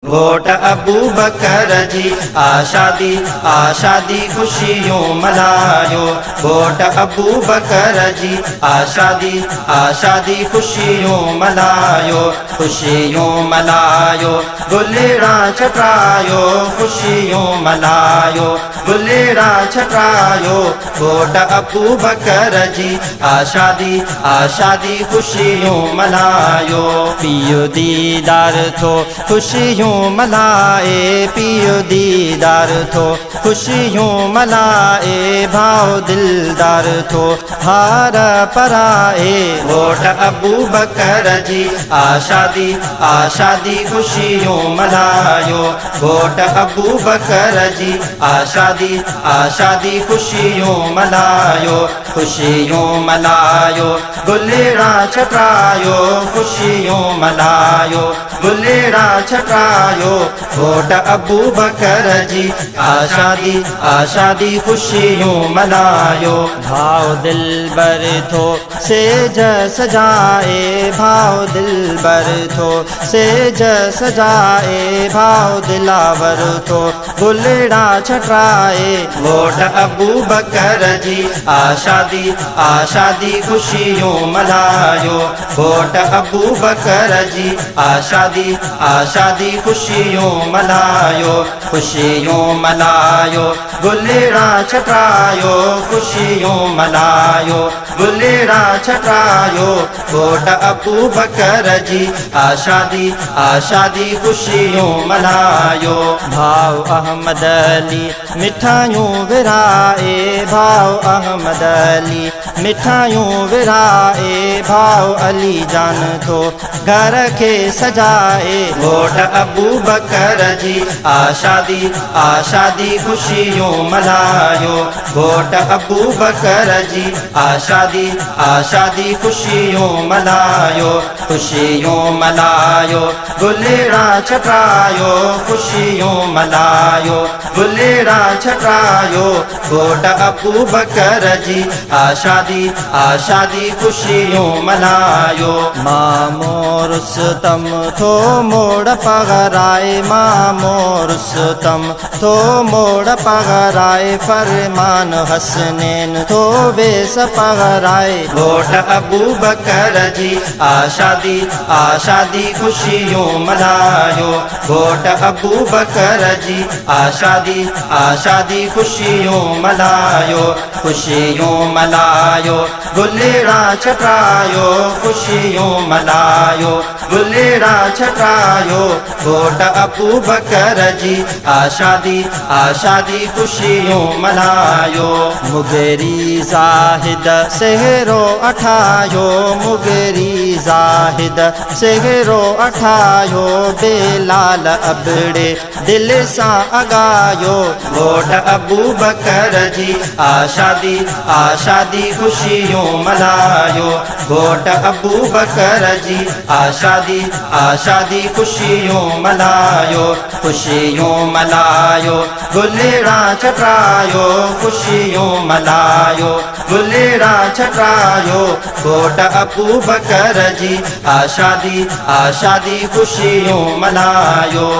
घोट अबू बकर जी आशादी खुशियों मनायो। घोट अबू बकर जी आशादी खुशियों मनायो। खुशियों मनायो गुलेरा छटायो। खुशियों मनायो गुलेरा छटायो। घोट अबू बकर जी आशादी खुशियों मनायो। पियो दीदार थो खुशियों मनाए। पियो दीदार थो खुशियों मनाए। भाव दिलदार थो हार पराए। घोट अबू बकर जी आशादी खुशियों मनायो। घोट अबू बकर जी आशादी खुशियों मनायो। खुशियों मनायो गुलेरा छटायो। खुशियों मनायो गुलेरा छटायो। घोट अबू बकर जी आशादी खुशियों मनायो। भाव दिल बर थो सेज सजाए। भाव दिल बर थो सेज सजाए। भाव दिलावर थो गुलेरा छटाए। घोट अबू बकर जी आशादी खुशियों मनायो। घोट अबू बकर जी आशादी खुशियों मनायो। खुशियों मनायो गुलेरा छटायो। खुशियों मनायो गुलेरा छटायो। घोट अबू बकर जी आशादी खुशियों मनायो। भाव अहमद अली मिठाइयों विराए। भाव अहमद अली मिठाइयों विराए। भाव अली जान तो घर के सजाए। घोट अबू बकर जी आशादी खुशियों मनायो। घोट अबू बकर जी आशादी खुशियों मनायो। खुशियों मनायो गुलेरा छटायो। खुशियों मनायो गुलेरा छटायो। घोट अबू बकर जी आशादी खुशियों मनायो। मामो रुस्तम थो मोड़ पगराए। मामो रुस्तम थो मोड़ पगराए। फरमान हसनैन थो वेस पगराए। घोट अबू बकर जी आशादी खुशियों मनायो। घोट अबू बकर जी आशादी खुशियों मनायो। खुशियों मनायो गुलेरा छटायो। खुशियों मनायो गुलेरा छटायो। घोट अबू बकर जी आशादी खुशियों मनायो। मुगेरी जाहिद सेहरो अठायो। मुगेरी जाहिद सेहरो अठायो। बेलाल अबड़े दिल सा अगायो। घोट अबू बकर जी आशादी खुशियों मनायो। घोट अबू बकर जी आशादी खुशियों मनायो। खुशियों मनायो गुलेरा छटायो। खुशियों मनायो गुलेरा छटायो। घोट अबू बकर जी आशादी खुशियों मनायो।